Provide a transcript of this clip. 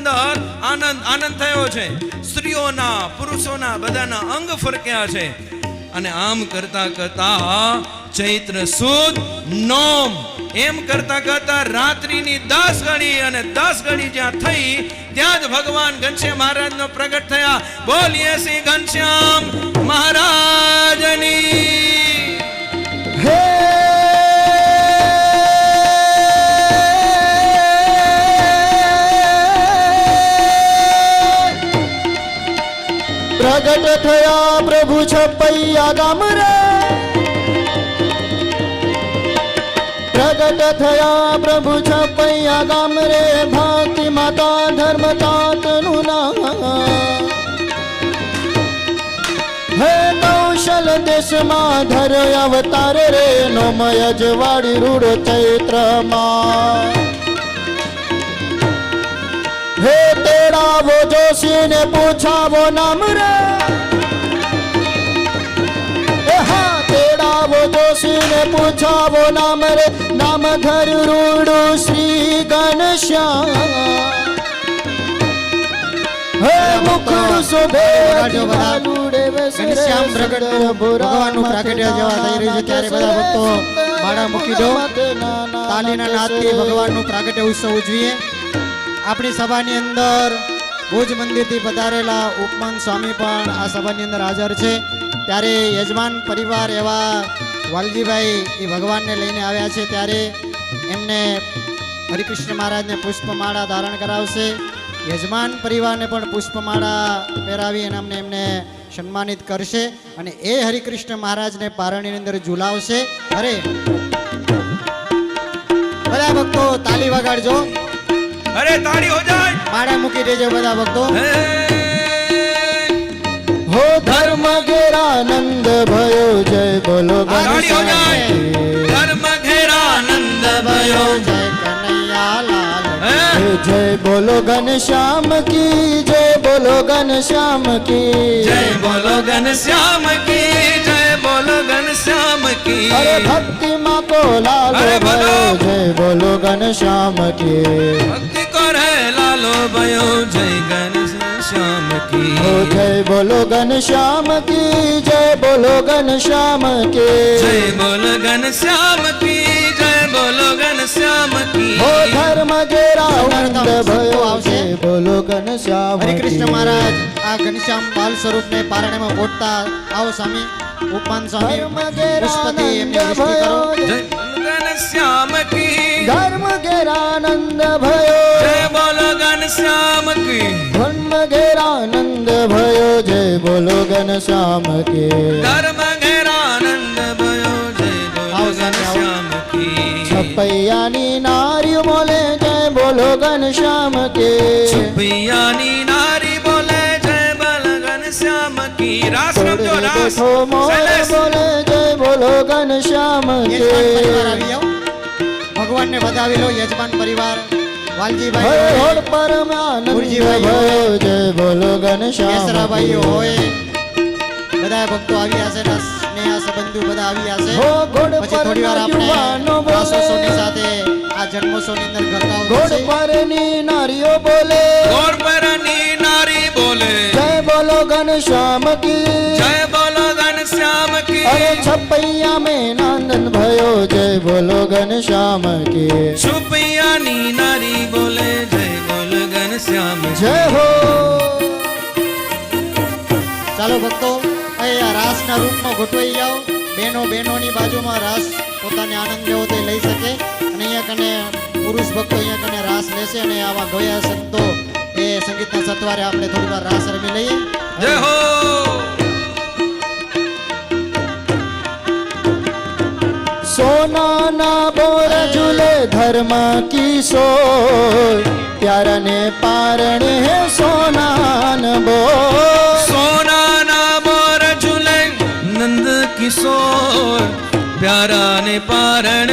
અંદર આનંદ થયો છે. સ્ત્રીઓના પુરુષોના બધાના અંગ ફરક્યા છે. અને આમ કરતા કરતા ચૈત્ર સુદ નોમ એમ કરતા કરતા રાત્રિની 10 ઘડી અને 10 ઘડી જ્યાં થઈ ત્યાં જ ભગવાન ઘનશ્યામ મહારાજ નો પ્રગટ થયા. બોલીએ શ્રી ઘનશ્યામ મહારાજની. હે પ્રગટ થયા પ્રભુ છપૈયા ગામ રે, પ્રગટ થયા પ્રભુ છપૈયા ગામ રે, ભાતી માતા ધર્મ તાતનું નામ. હે કૌશલ દેશમાં ધર્ય અવતાર રે, નોમય જવાડી રૂડ ચૈત્રમાં. હે તેડાવો જોશી ને પૂછાવો નામ રે, હા તેડાવો જોશી ને પૂછાવો નામ રે, નામ ધર રૂડુ શ્રી ઘનશ્યામ. હે મુખડું શોભે ઘનશ્યામ પ્રગટ ભગવાનનું પ્રાગટ્ય જેવા થઈ રહ્યું છે ત્યારે બધા ભક્તો માળા મૂકી દો. તાલીના નાદથી ભગવાનનું પ્રાગટ્ય ઉત્સવ ઉજવીએ. આપણી સભાની અંદર ભુજ મંદિરથી પધારેલા ઉપમાન સ્વામી પણ આ સભાની અંદર હાજર છે. ત્યારે યજમાન પરિવાર એવા વાલજીભાઈ એ ભગવાનને લઈને આવ્યા છે ત્યારે એમને હરિકૃષ્ણ મહારાજને પુષ્પમાળા ધારણ કરાવશે. યજમાન પરિવારને પણ પુષ્પમાળા પહેરાવી અને એમને સન્માનિત કરશે અને એ હરિકૃષ્ણ મહારાજને પારણીની અંદર ઝુલાવશે. અરે બધા ભક્તો તાલી વગાડજો. અરે તાળી હો જાય. માળા મૂકી દેજો બધા ભક્તો. હો ધર્મ ઘેરાનંદ ભયો જય બોલો તાળી હો જાય. ધર્મ ઘેરાનંદ ભયો જય કનૈયા લાલ. જય બોલો ઘનશ્યામ કી, જય બોલો ઘનશ્યામ કી, જય બોલો ઘનશ્યામ કી, જય બોલો ઘનશ્યામ કી. અરે ભક્તિ માં કો લાલ અરે બોલો. જય બોલો ઘનશ્યામ કી. ભક્તિ કરે લાલો ભયો જય ઘનશ્યામ કી. ઓ જય બોલો ઘનશ્યામ કી, જય બોલો ઘનશ્યામ કી, જય બોલો ઘનશ્યામ કી, જય બોલો ઘનશ્યામ કી. ઓ ધર્મ ઘેરાનંદ ભયો જય બોલો ઘનશ્યામ હરિકૃષ્ણ મહારાજ આ ઘનશ્યામ બાલ સ્વરૂપને પારણેમાં પોટતા આવો સ્વામી. ઉપમાન સ્વામી પુષ્પથી એમને વિષ્ટિ કરો. જય બોલો ઘનશ્યામ કી. ધર્મ ઘેરાનંદ ભયો જય બોલો ઘનશ્યામ કી. ધર્મ ઘેરાનંદ ભયો જય બોલો ઘનશ્યામ કી. ધર્મ ઘેરાનંદ ભયો જય બોલો ઘનશ્યામ કી. છપૈયાની નારી બોલે જય બોલો ઘનશ્યામ કી. છપૈયાની નારી બોલે જય બોલો ઘનશ્યામ કી. રાસ રમજો રાસ. બેઠો મોર શૈલેષ. બોલે જય બોલો ઘનશ્યામ યજમાન પરિવાર આવી કી. જાઓ. ભગવાનને વધાવી લો યજમાન પરિવાર. વાલજીભાઈ હે હોય, હોડ પરમ આનંદ ગુરજીભાઈ ભયો જય બોલો ઘનશ્યામ કેસરાભાઈઓ કી. હોય બધા ભક્તો આવ્યા છે ને સ્નેહ સંબંધો બધા આવ્યા છે. હો ઘોડ પછી થોડી વાર પરના યુવાનો આપણે બોલે. રાસોત્સવની સાથે આ જન્મોત્સવની અંદર કરતા ઘોડ હોય છે. પરની નારીઓ બોલે ગોર પરની નારી બોલે જય બોલો ઘનશ્યામ કી. જય બોલો ઘનશ્યામ કી. અરે છપૈયા में नंदन भयो जय बोलो घनश्याम કી. છુપૈયાની નારી બોલે જય બોલો ઘનશ્યામ કી. जय हो ચાલો ભક્તો અહીં આ રાસના રૂપમાં ગોઠવાઈ જાઓ. બહેનોની બાજુમાં રાસ પોતાને આનંદ લેવો તે લઈ શકે અને અહીંયા કને પુરુષ ભક્તો અહીંયા કને રાસ લેશે અને આવા ગોયા સંતો એ સંગીતના સત્વારે આપણે થોડી વાર રાસ રમી લઈએ. જય હો. सोना ना बोर झूले धर्म की सोय प्यारा ने पारणे है सोना न बोल. સોનાના મોર ઝૂલે નંદ કિશોર પ્યારા ને પારણ